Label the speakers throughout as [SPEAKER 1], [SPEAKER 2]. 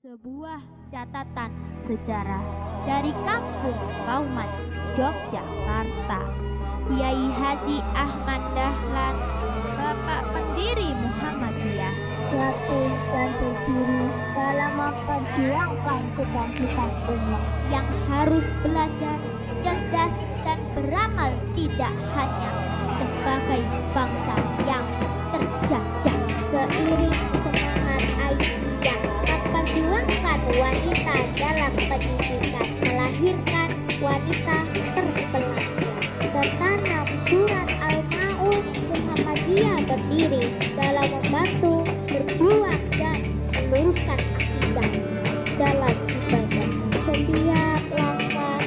[SPEAKER 1] Sebuah catatan sejarah dari Kampung Kauman, Yogyakarta. Kiai Haji Ahmad Dahlan, Bapak Pendiri Muhammadiyah,
[SPEAKER 2] yakin dan berdiri dalam memperjuangkan kebangkitan umat
[SPEAKER 1] yang harus belajar, cerdas, dan beramal tidak hanya sebagai bangsa yang terjajah.
[SPEAKER 2] seiring semangat Aisyah memperjuangkan wanita dalam pendidikan, melahirkan wanita terpelajar. Tertanam surat Al-Maun, Muhammadiyah berdiri dalam membantu, berjuang, dan meluruskan akidah dalam ibadah. Setiap langkah,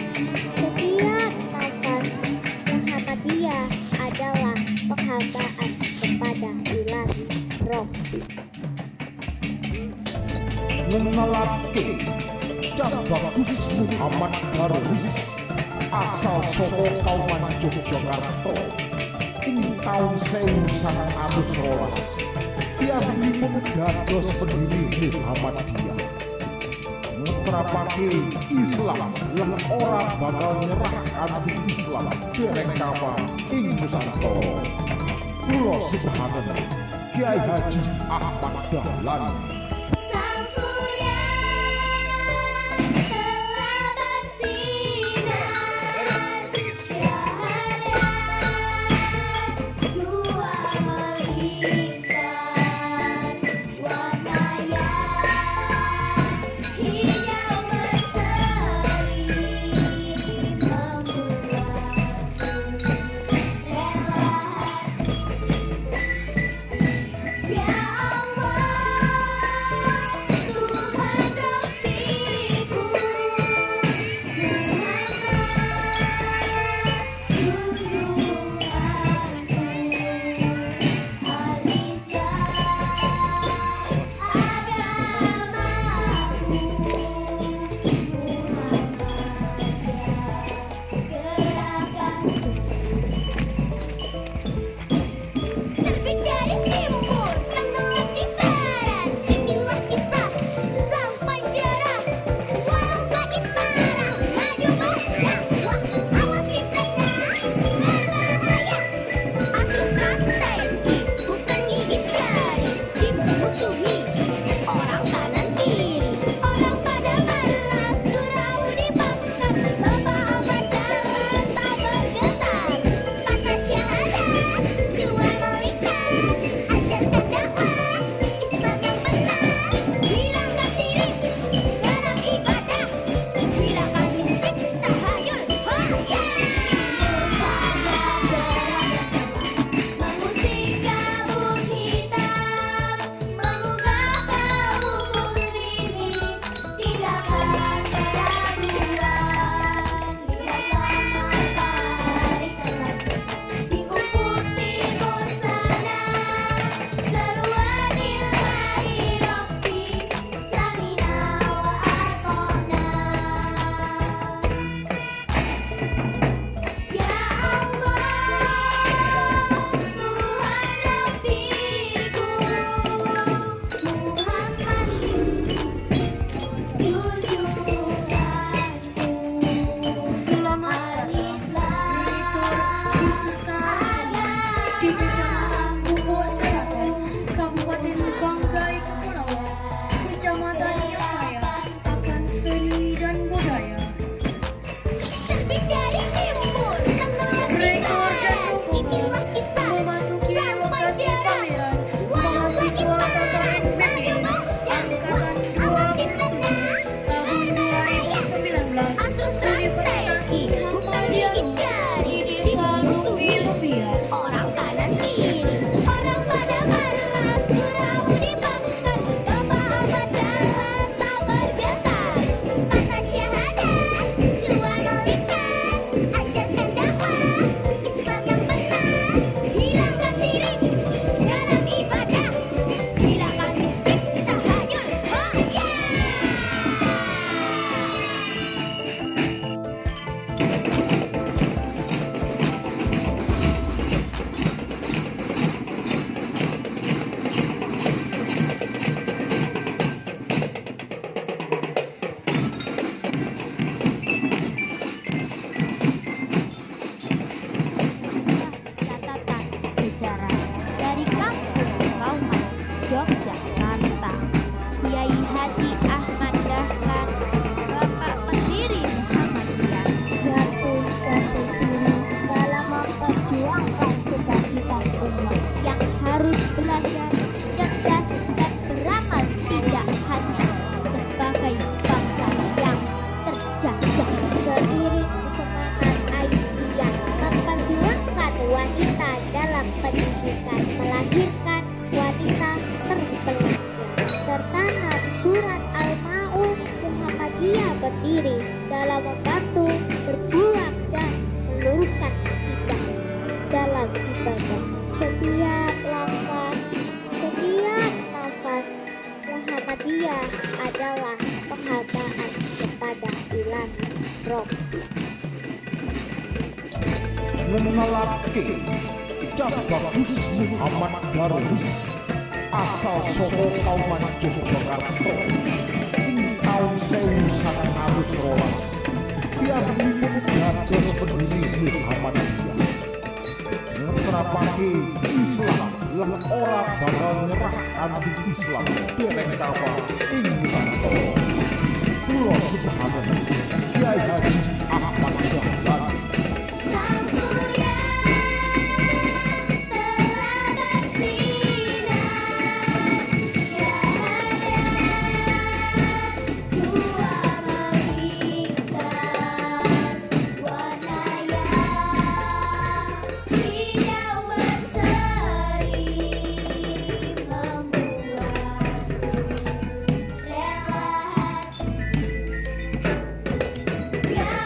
[SPEAKER 2] setiap nafas, Muhammadiyah adalah penghambaan kepada ilahi Rabbi.
[SPEAKER 3] Ngenalake Cak Bagus Muhammad Darwis asal saka Kauman Yogyakarta ing taun 1912 piyambakipun dados pendiri Muhammadiyah nerapake Islam lan ora bakal nyerah kanthi Islam dereng kawan ing Nusantara. Kula sederhana Kiai Haji Ahmad Dahlan.
[SPEAKER 2] Sang surya telah bersinar, syahadat dua melingkar, warnanya hijau berseri, membuatku rela. Ya Allah,
[SPEAKER 1] mandiri dalam membantu, berjuang, dan meluruskan akidah dalam ibadah. Setiap langkah, setiap nafas, Muhammadiyah adalah penghambaan kepada ilahi Rob.
[SPEAKER 3] Mengelake Cap Bagus Muhammad Darwis asal Solo Kauman Yogyakarta ing taun 1900 piyambakipun dados pendiri Muhammadiyah nerapake Islam lan ora bakal nyerah anti Islam dereng kapal ing Nusantara. Kula sesahabat Kiai Haji Ahmad Dahlan.
[SPEAKER 2] Sang surya telah bersinar, syahadat dua melingkar, warna yang hijau berseri membuat rela hati. Ya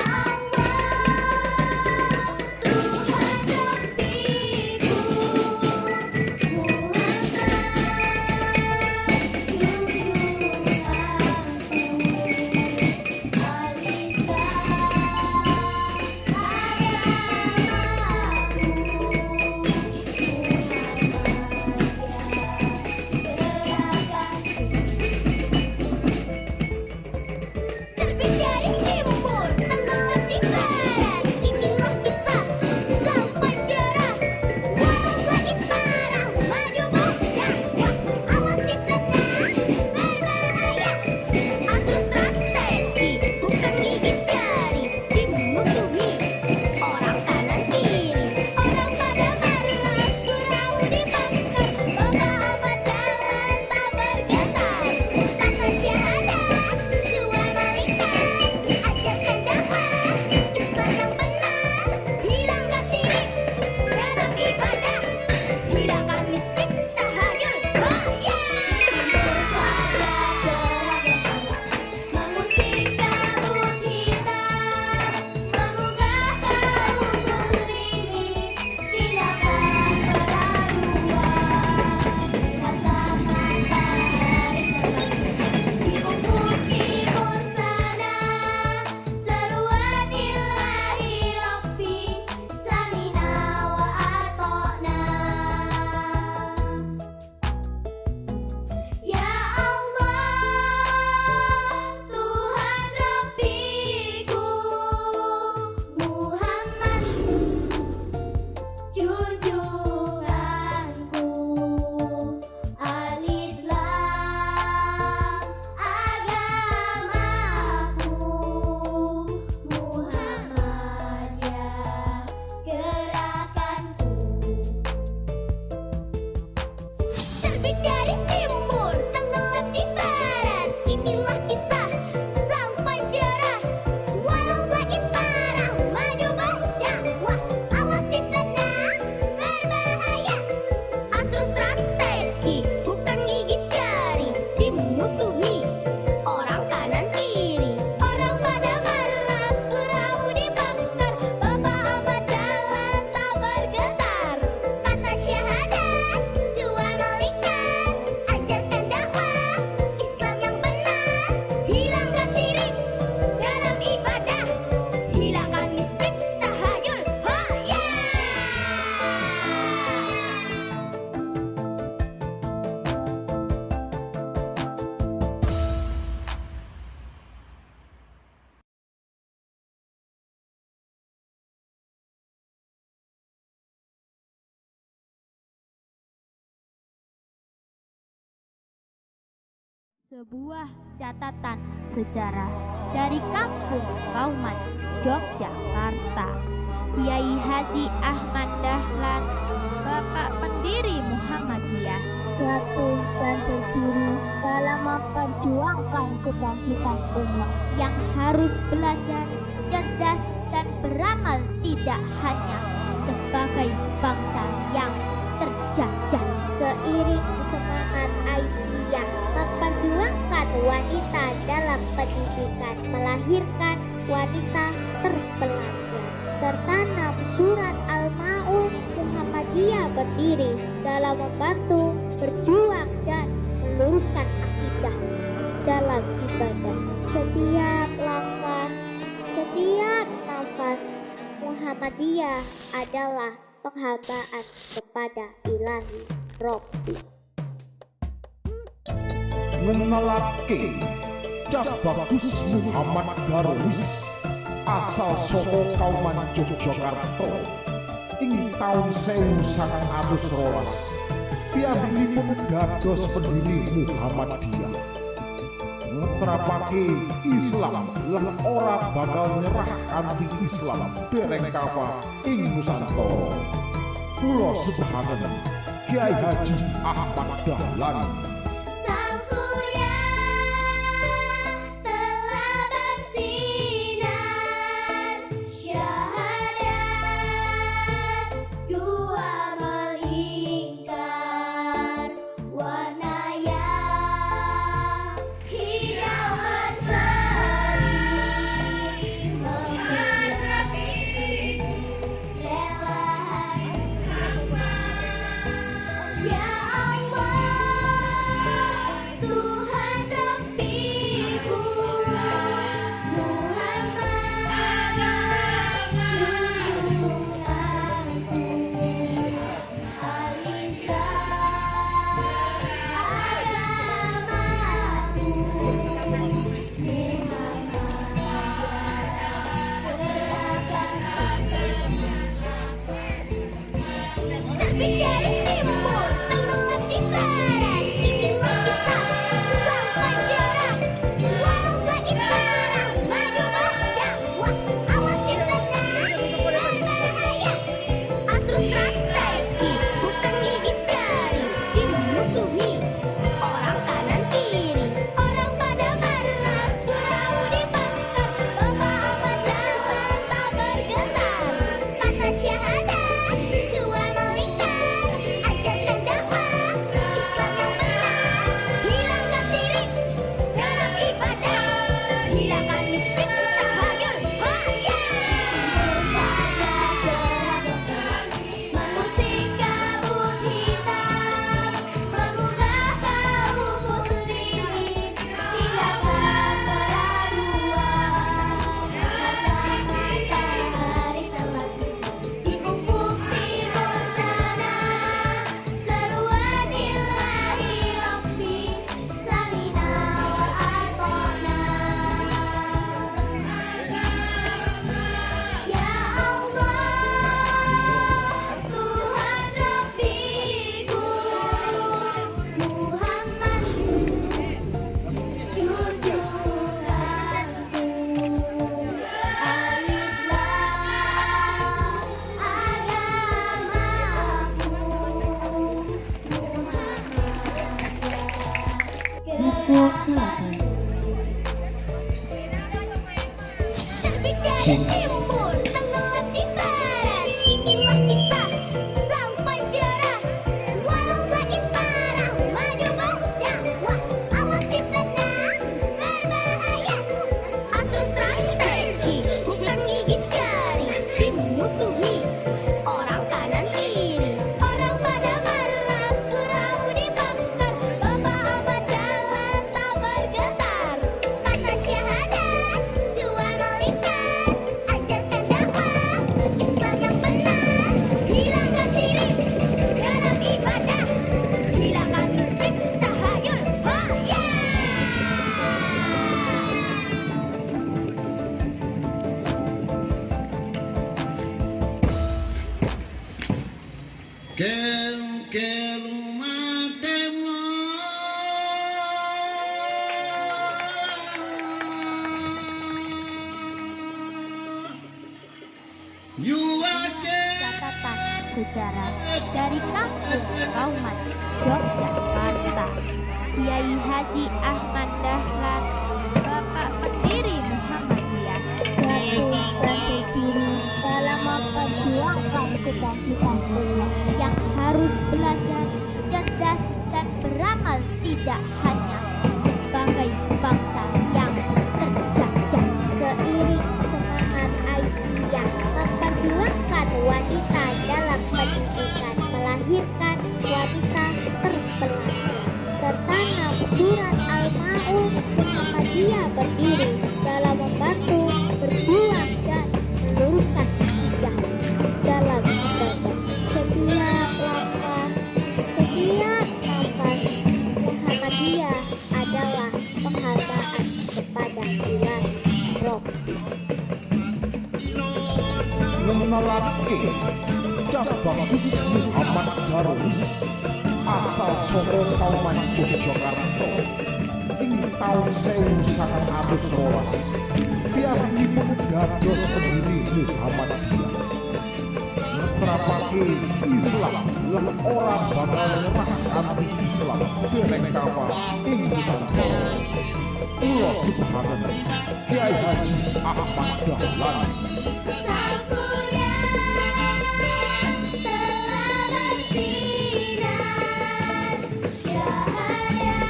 [SPEAKER 2] terbit dari timur, tenggelam di barat. Inilah kisah sang penjara. Walau sakit parah, maju bukan. Awas di sana, berbahaya. Atur strategi, bukan gigit jari. Dimusuhi orang kanan kiri. Orang pada marah, surau dibakar. Bawa amat jalan, tak bergetar. Kata syahadat, dua malaikat. Ajarkan dakwah Islam yang benar. Hilangkan syirik dalam ibadah. Hilangkan mistik tahayul. Bercahaya cerah mengusik kabut hitam, menggugah kaum muslimin. Tidakkan keraguan, lihatlah matahari di ufuk timur sana. Seruan ilahi Rabbi, samina wa ata'na. Ya Allah, Tuhan Rabbiku, Muhammad junjunganku, al-Islam agamaku, Muhammadiyah gerakanku. Terbit dari timur, tenggelam di barat. Inilah kisah sang penjara. Walau sakit parah, maju berdakwah. Awas di sana, berbahaya. Atur strategi, bukan gigit jari. Dimusuhi orang kanan kiri. Orang pada marah, surau dibakar. Bawa amat jalan, tak bergetar. Kata syahadat, dua malaikat. Ajarkan dakwah Islam yang benar. Hilangkan syirik dalam ibadah. Hilangkan mistik tahayul. Ya!
[SPEAKER 1] Sebuah catatan sejarah dari kampung Kauman, Yogyakarta. Kiai Haji Ahmad Dahlan, Bapak pendiri Muhammadiyah, jatuh dan berdiri dalam memperjuangkan kebangkitan umat yang harus belajar, cerdas, dan beramal tidak hanya sebagai bangsa yang terjajah. Seiring semangat Aisyah memperjuangkan
[SPEAKER 2] wanita dalam pendidikan melahirkan wanita terpelajar. Tertanam surat Al-Ma'un, Muhammadiyah berdiri dalam membantu, berjuang dan meluruskan akidah dalam ibadah. Setiap langkah, setiap nafas, Muhammadiyah adalah penghambaan kepada Ilahi Robbi.
[SPEAKER 3] Ngenalake Cak Bagus Muhammad Darwis asal saka Kauman Yogyakarta ing taun 1912 piyambakipun dados pendiri Muhammadiyah, ngetrapake Islam lan ora bakal nyerah kanthi Islam dereng kapal ing Nusantara. Kula sebahagen Kiai Haji Ahmad Dahlan.
[SPEAKER 2] Sang surya telah bersinar, syahadat dua melingkar, warna yang hijau berseri menghilang relahan. Ya Allah, Tuhan Rabbiku, Muhammad junjunganku, Al-Islam agamaku, Terbit dari timur, tenggelam di barat, inilah kisah sang panjara. Walau sakit parah, maju berdakwah, awas di sana, berbahaya. Atur strategi, bukan gigit jari, dimusuhi orang kanan kiri. Orang pada marah, surau dibakar, Bapak Ahmad Dahlan tak bergetar. Kata syahadat, dua melingkar, ajarkan dakwah Islam yang benar. Hilangkan syirik dalam ibadah, hilangkan mistik tahayul. Haya! Saja cerah mengusik kabut hitam, menggugah kaum muslimin, tinggalkan keraguan. Matahari telah di ufuk timur sana, seruan ilahi Rabbi, samina wa ata'na. Ya Allah, Tuhan Rabbiku, Muhammad junjunganku, Al-Islam agamaku,
[SPEAKER 4] Dukuh Selatan.
[SPEAKER 2] Terbit dari timur, tenggelam di barat, inilah kisah sang panjara. Walau sakit parah, maju berdakwah, awas di sana, berbahaya. Atur strategi, bukan gigit jari, dimusuhi orang kanan kiri. Orang pada marah, surau dibakar, Bapak Ahmad Dahlan tak bergetar. Kata syahadat, dua melingkar, ajarkan dakwah Islam yang benar. Hilangkan syirik dalam ibadah, hilangkan mistik tahayul. Haya!
[SPEAKER 5] Kelu matemo yuake
[SPEAKER 1] Catatan sejarah dari kampung Kauman Yogyakarta. Kiai Haji Ahmad Dahlan, Bapak pendiri Muhammadiyah, jatuh berdiri dalam memperjuangkan cita-cita yang harus belajar cerdas dan beramal, tidak hanya sebagai
[SPEAKER 2] berdiri dalam membantu, berjuang dan meluruskan akidah dalam ibadah. Setiap langkah, setiap nafas, Muhammadiyah adalah penghargaan kepada ilahi Rob.
[SPEAKER 3] Menolake cabang Muhammad Darwis asal saka Kauman Yogyakarta ing taun 1912 piyambakipun dados pendiri Muhammadiyah nerapake Islam lan ora bakal nyerah anti Islam dereng kapal ing Nusantara. Kula siphaken Kyai Haji Ahmad Dahlan.
[SPEAKER 2] Sang surya telah bersinar, syahadat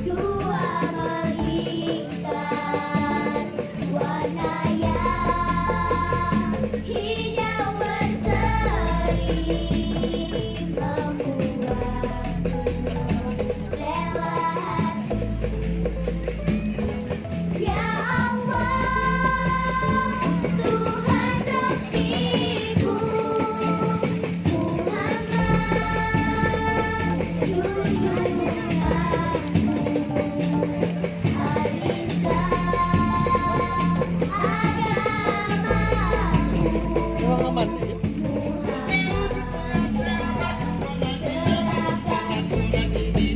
[SPEAKER 2] dua melingkar, warna yang hijau berseri membuat rela hati. Ya Allah, Tuhan Rabbiku, Muhammad junjunganmu, hariskan agamamu.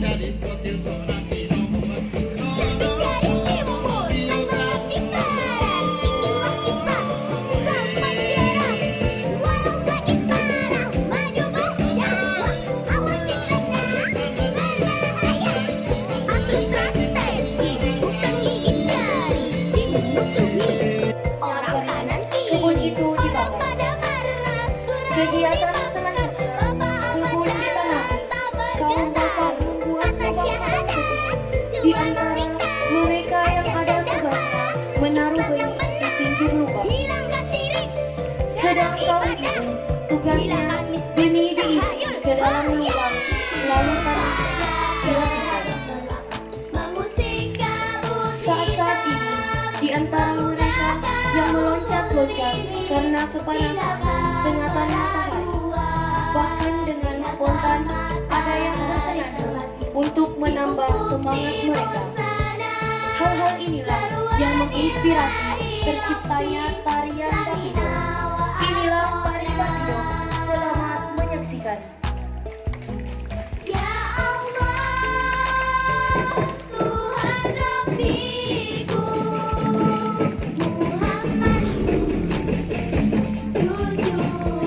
[SPEAKER 2] Dari timur tenggelam di barat, inilah kisah sang panjara. Walau sakit parah, maju berdakwah, awasi tenang, berbahaya. Aturan strategi, bukan gigit jari, dimusuhi orang kanan kiri.
[SPEAKER 4] Kebun itu
[SPEAKER 2] Orang
[SPEAKER 4] dibakar.
[SPEAKER 2] pada marah,
[SPEAKER 4] Kegiatan selanjutnya, kebun ditanami. Kaum bakar membuat lubang kecil. Di antara mereka yang ada tugasnya menaruh benih di pinggir lubang. Sedang kaum itu tugasnya benih diisi ke dalam lubang, lalu tanah dilakukan. Saat-saat ini, di antara mereka yang meloncat-loncat karena kepanasan sengatan matahari, bahkan dengan spontan ada yang bersenada untuk menambah semangat mereka. Hal-hal inilah yang menginspirasi terciptanya tarian Batido. Inilah tari Batido. Selamat menyaksikan.
[SPEAKER 2] Ya Allah, Tuhan Rabbiku, Muhammad junjunganmu,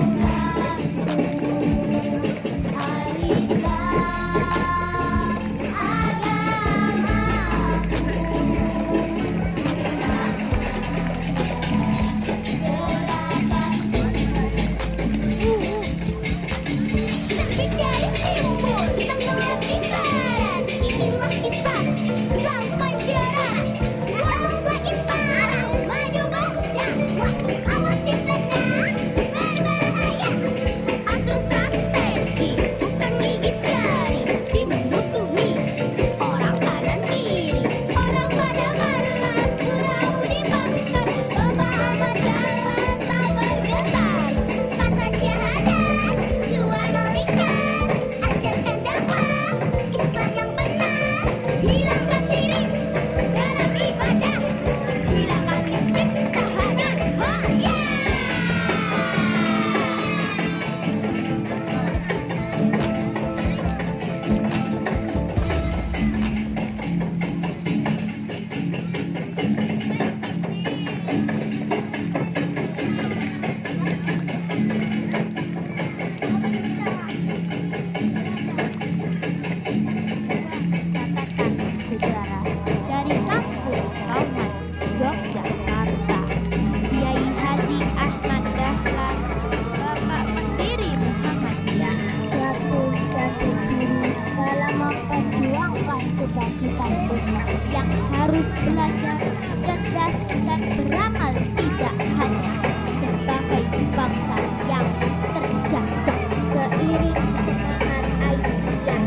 [SPEAKER 2] hariskan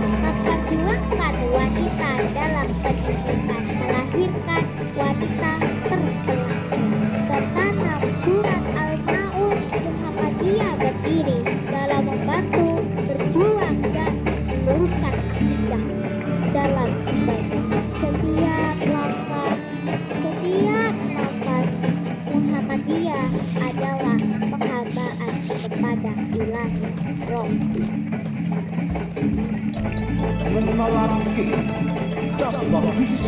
[SPEAKER 2] wanita dalam pendidikan melahirkan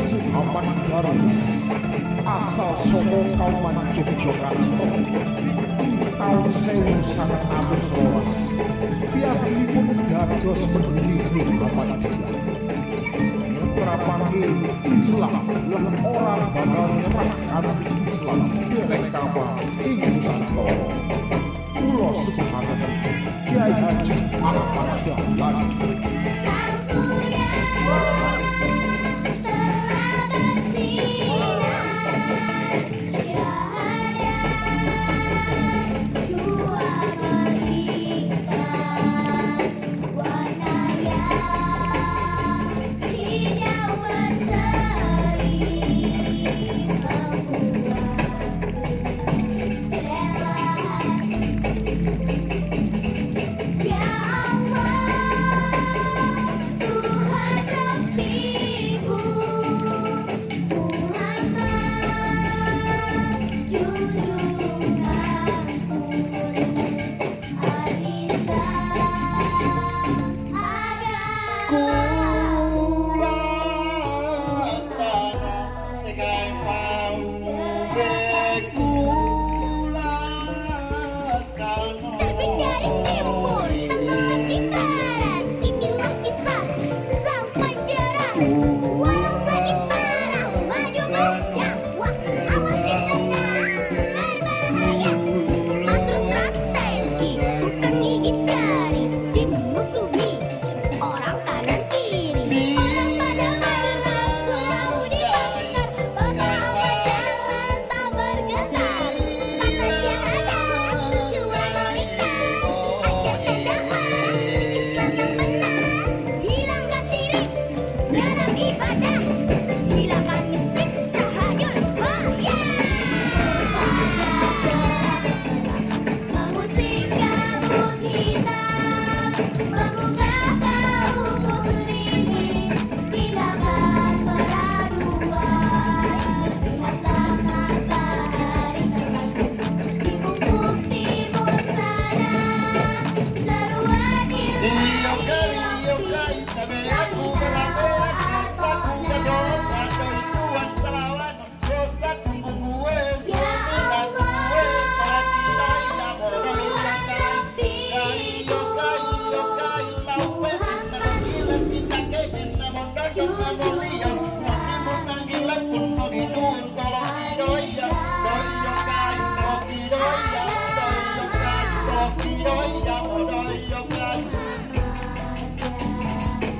[SPEAKER 3] Muhammad Darwis asal saka Kauman Yogyakarta tahun 1912 piyambakipun dados pendiri Muhammadiyah nerapake Islam lan ora bakal nyerah kanthi Islam dereng kapan ing Nusantara. Kula sesahaten Kyai Haji Ahmad Dahlan.
[SPEAKER 2] Sang surya telah bersinar, cahaya dua berikan, warnanya hijau berseri, ya Allah, Tuhan Rabbiku, Muhammad junjunganku, Al-Islam agama. Terbit dari timur, tenggelam di barat, inilah kisah sang penjara. Walau sakit parah, maju berdakwah, awas di sana, berbahaya. Atur strategi, bukan gigit jari, dimusuhi orang kanan kiri. Orang pada marah, surau dibakar, pertama jalan tak bergetar. Kata syahadat, dua berikan, ajarkan dakwah Islam yang benar. Hilangkan syirik dalam ibadah, hilangkan mistik tahayul wahya. Mengusik kabut hitam, mengunggah kaum muslimin, tindakan peraduan. Lihatlah matahari terbentuk di ufuk timur sana, seruan irfan ya Allah,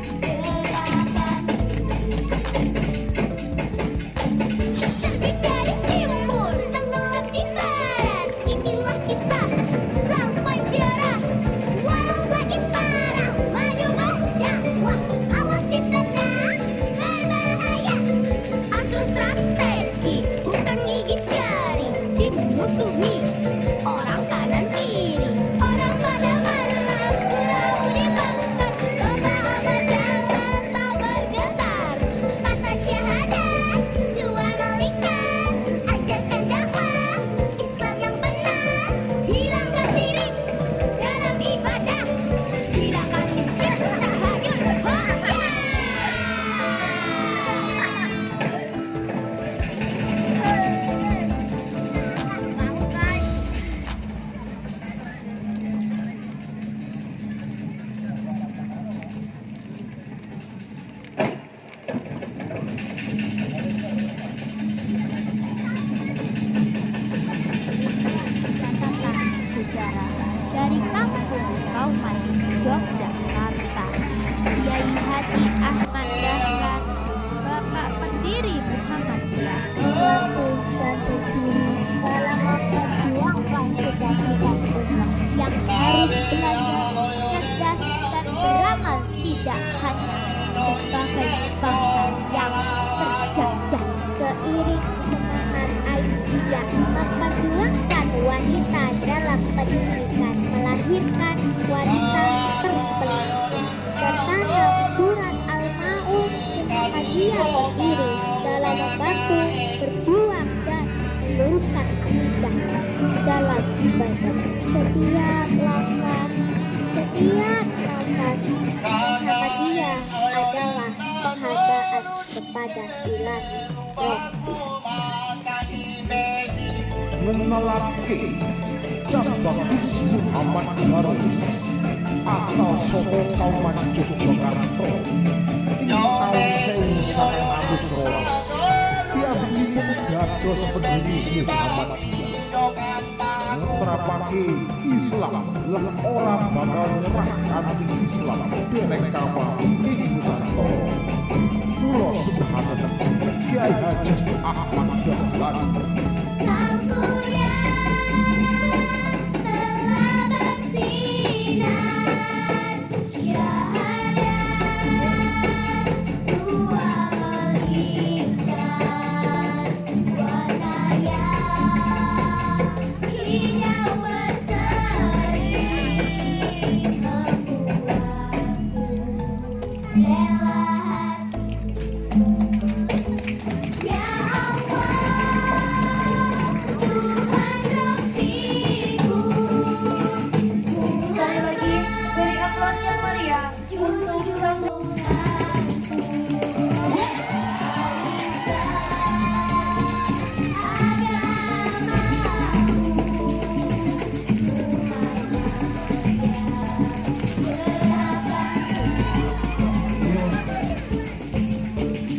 [SPEAKER 2] Tuhan Rabbiku, terbit dari timur, tenggelam di barat, inilah kisah sang penjara. Walau sakit parah, maju berdakwah, awas di sana, berbahaya. Atur strategi, bukan gigit jari, dimusuhi orang kanan kiri. Orang pada marah, surau dibakar, pertama jalan tak bergetar. Kata syahadat, dua berikan, ajarkan dakwah Islam yang benar. Hilangkan syirik dalam ibadah, hilangkan mistik tahayul wahya.
[SPEAKER 1] Catatan sejarah dari kampung Kauman Yogyakarta. Kiai Haji Ahmad Dahlan, Bapak pendiri Muhammadiyah,
[SPEAKER 2] Batu dan berdiri dalam memperjuangkan kebangkitan umat
[SPEAKER 1] yang harus belajar cerdas dan beramal, tidak hanya sebagai bangsa yang terjajah.
[SPEAKER 2] seiring semangat Aisyah memperjuangkan wanita dalam pendidikan, melahirkan wanita terpelajar. Tertanam surat Al-Maun, Muhammadiyah berdiri dalam membantu berjuang dan meluruskan akidah dalam ibadah. Setiap langkah Muhammadiyah adalah penghargaan kepada keadilan.
[SPEAKER 3] Menelaki Bagus Muhammad Darwis asal Soko Kauman Yogyakarta ing taun 1900 piyambakipun dados pendiri Muhammadiyah ngeterapake Islam lan ora bakal nyerah kanthi Islam dereng kapal ing Nusantara. Kula sederhana Kiai Haji Ahmad Dahlan.
[SPEAKER 1] Sang surya telah bersinar, syahadat dua melingkar, warnanya hijau berseri, membuatku rela hati. Ya Allah, Tuhan Rabbiku,
[SPEAKER 4] Sekali lagi beri aplaus yang meriah untuk sang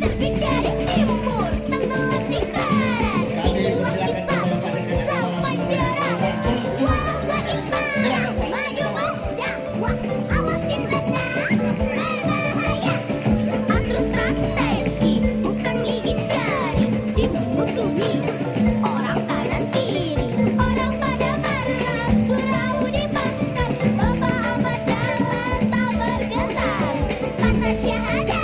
[SPEAKER 1] terbit dari timur, tenggelam di barat, dibuat di sampai jarak. Walau lagi parah, maju berdakwah, awasin rendah, berbahaya. Atruk strategi, bukan gigit jari, dimusuhi orang kanan kiri. Orang pada marah, surau dibakar, Bapak Ahmad Dahlan tak bergetar. Kata syahadat,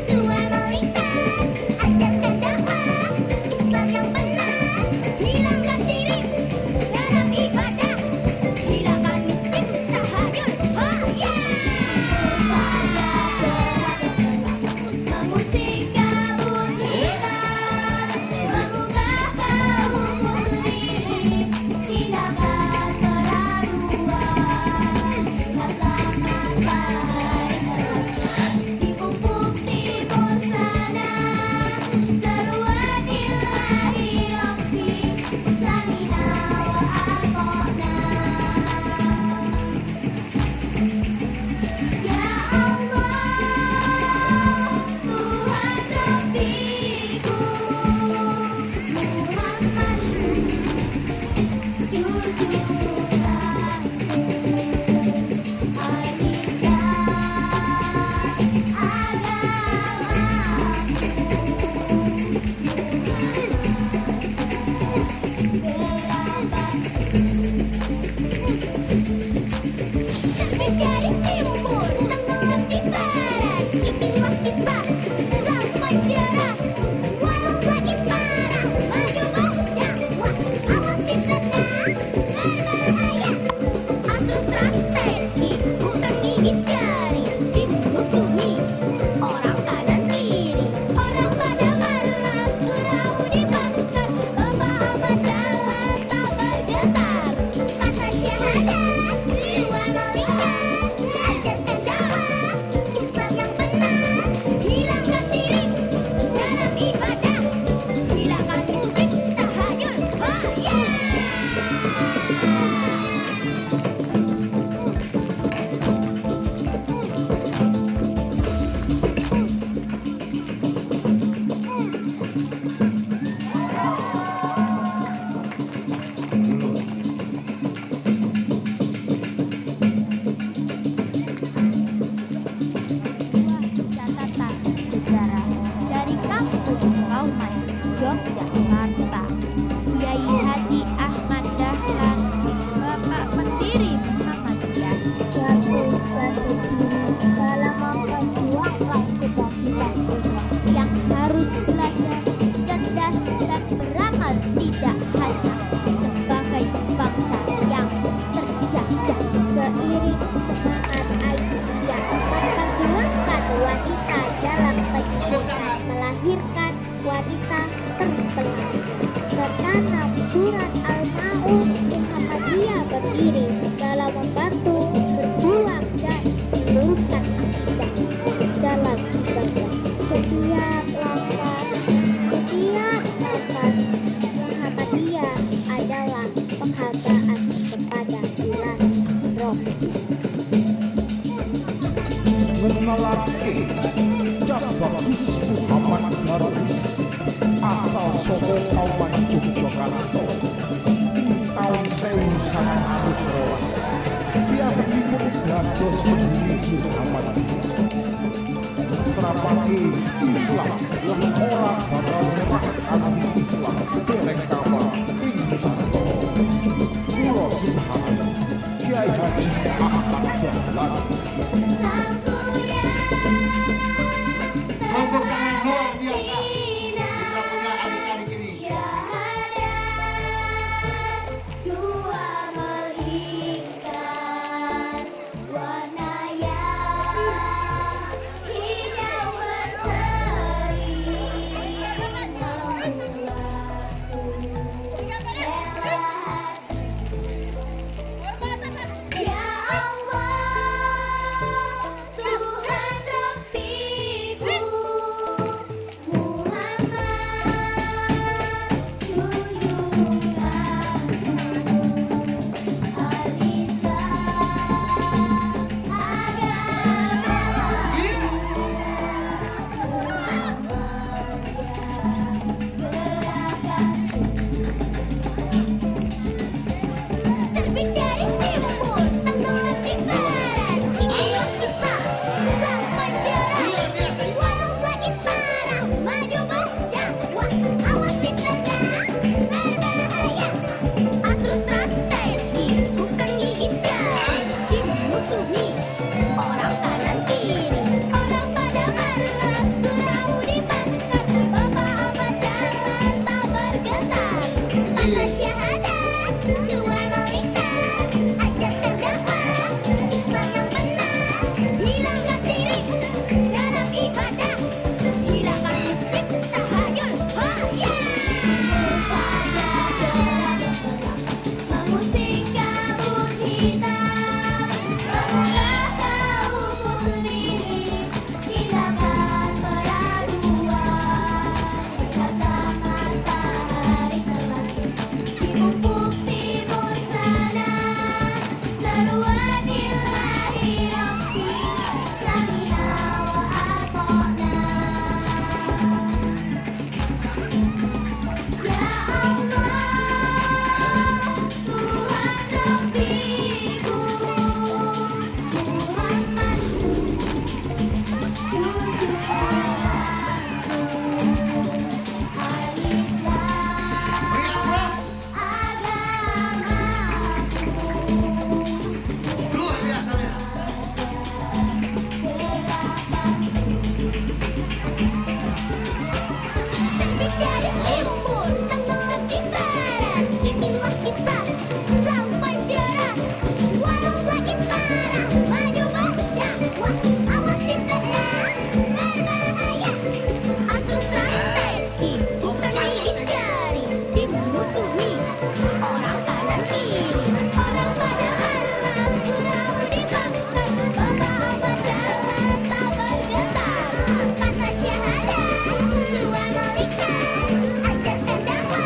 [SPEAKER 1] dua melingkar, ajarkan dakwah Islam yang benar, hilangkan syirik dalam ibadah, hilangkan miskin tahayul. Oh ya, mengusik kabut hitam, mengubah kaum muslimin, tindakan keterlaluan, katakan baik, dipupuk timur sana, seruan ilahi Rabbi, samina wa ata'na. Ya Allah, Tuhan Rabbiku, Muhammad junjunganku, terbit dari timur, tenggelam di barat, itulah kisah sampai jarak. Walau lagi parah, maju berdakwah, awasin rendah, berbahaya. Atur strategi, bukan gigit jari, dimusuhi orang kanan kiri. Orang pada marah, surau dibakar, Bapak Ahmad Dahlan tak bergetar. Kata syahadat, dua melingkar, ajarkan dakwah Islam yang benar, hilangkan syirik dalam ibadah, hilangkan miskin tahayul. Oh ya. Catatan sejarah dari kampung Kauman Yogyakarta. Kiai Haji Ahmad Dahlan, Bapak Pendiri Muhammadiyah,
[SPEAKER 2] jatuh diri dalam memperjuangkan keadilan
[SPEAKER 1] yang harus belajar cerdas dan beramal, tidak hanya sebagai bangsa yang terjajah.
[SPEAKER 2] seiring semangat Aisyah memperjuangkan wanita dalam pendidikan, melahirkan wanita terpelajar. Tertanam surat Al-Maun, Muhammadiyah berdiri dalam membantu, berjuang dan meluruskan akidah dalam ibadah. Setiap langkah
[SPEAKER 3] asal saka kauman Yogyakarta ing taun 1912 piyambakipun dados pendiri Muhammadiyah nerapake Islam lan ora bakal nyerah anti Islam dereng kapan ing Nusantara. Kula Subhanallah Kiai Haji Ahmad Dahlan.
[SPEAKER 5] Tepuk tangan luar biasa. Kita punya adik-adik ini.
[SPEAKER 1] Dua melingkar warnanya hijau berseri Ya Allah Tuhan Rabbiku Muhammad junjunganku Al-Islam terbit dari timur, tenggelam di barat, inilah kisah sang penjara.
[SPEAKER 5] Luar biasa itu.
[SPEAKER 1] Walau sakit parah, maju berdakwah, awas fitnahnya berbahaya. Atur strategi, bukan gigit jari, dimusuhi orang kanan kiri. Orang pada marah, surau dibakar, Bapak Ahmad Dahlan tak bergetar. Kata syahadat, dua malaikat, ajarkan dakwah Islam yang benar. Hilangkan syirik dalam ibadah, hilangkan musyrik tahayul. Oh ya, mengusik kabut hitam, bangunlah kaum muslimin, hidupkan peraduan. Kata matahari telah di ufuk timur sana, seruan ilahi rabbi, samina wa ata'na. Ya Allah Tuhan Rabbiku Muhammad junjunganku Al-Islam agamaku
[SPEAKER 5] Luar biasa ya.
[SPEAKER 1] terbit dari timur, tenggelam di barat, inilah kisah sang penjara. Walau sakit parah, maju berdakwah, awas fitnahnya berbahaya. Atur strategi, bukan gigit jari, dimusuhi orang kanan kiri. Orang pada marah, surau dibakar, Bapak Ahmad Dahlan tak bergetar. Kata syahadat, dua malaikat, ajarkan dakwah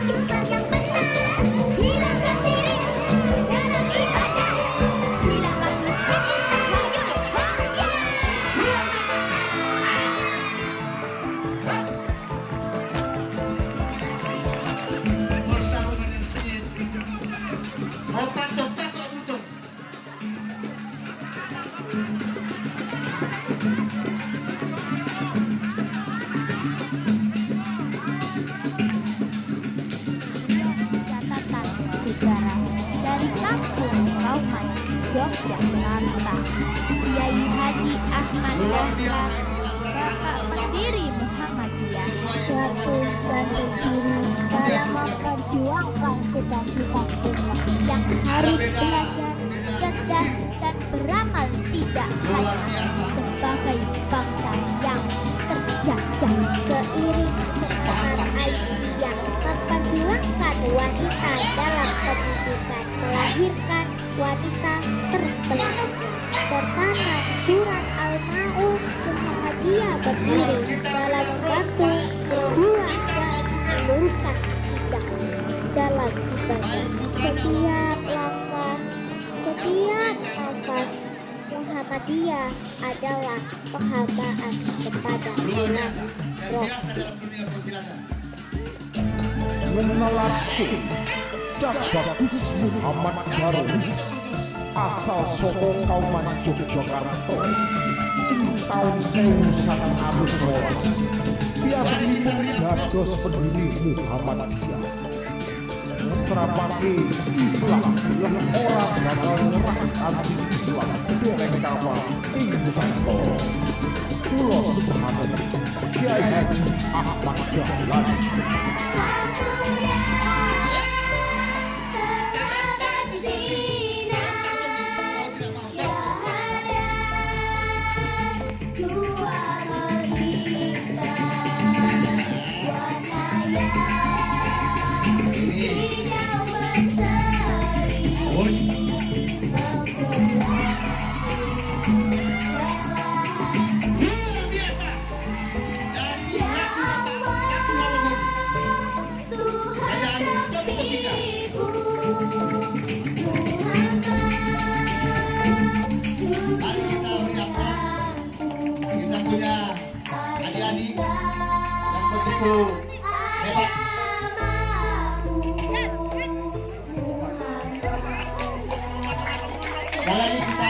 [SPEAKER 1] Islam yang benar. Hilangkan syirik dalam ibadah, hilangkan musyrik tahayul.
[SPEAKER 5] Pertarungan yang sengit. Mau patok butuh.
[SPEAKER 1] Catatan sejarah dari kampung Kauman Yogyakarta. Kiai Haji Ahmad
[SPEAKER 5] Luar
[SPEAKER 1] Dahlan,
[SPEAKER 5] biasa ini antara
[SPEAKER 1] Bapak pendiri Muhammadiyah,
[SPEAKER 5] sesuai
[SPEAKER 2] Jatuh dan berdiri dalam memperjuangkan cita-cita umat
[SPEAKER 1] yang harus belajar, cerdas dan beramal tidak hanya sebagai bangsa yang terjajah.
[SPEAKER 2] seiring semangat Aisyah memperjuangkan wanita dalam pendidikan, melahirkan wanita terpelajar. Pertama surat Al-Maun, Muhammadiyah berdiri dalam membantu berjuang dan meluruskan akidah dalam ibadah. Setiap nafas Muhammadiyah adalah penghambaan kepada
[SPEAKER 5] Luar
[SPEAKER 2] Allah.
[SPEAKER 5] biasa dan biasa dalam dunia persilatan.
[SPEAKER 3] ngenalake Dak Bagus Muhammad Darwis asal saka Kauman Yogyakarta tahun 1912 piyambakipun dados pendiri Muhammadiyah nerapake Islam lan ora bakal nyerah anti Islam dereng kapal ing Nusantara. Kula sesahabat Kiai Haji Ahmad Dahlan.
[SPEAKER 5] Mari kita beri aplaus. Kita punya adik-adik yang begitu hebat. Sekali lagi kita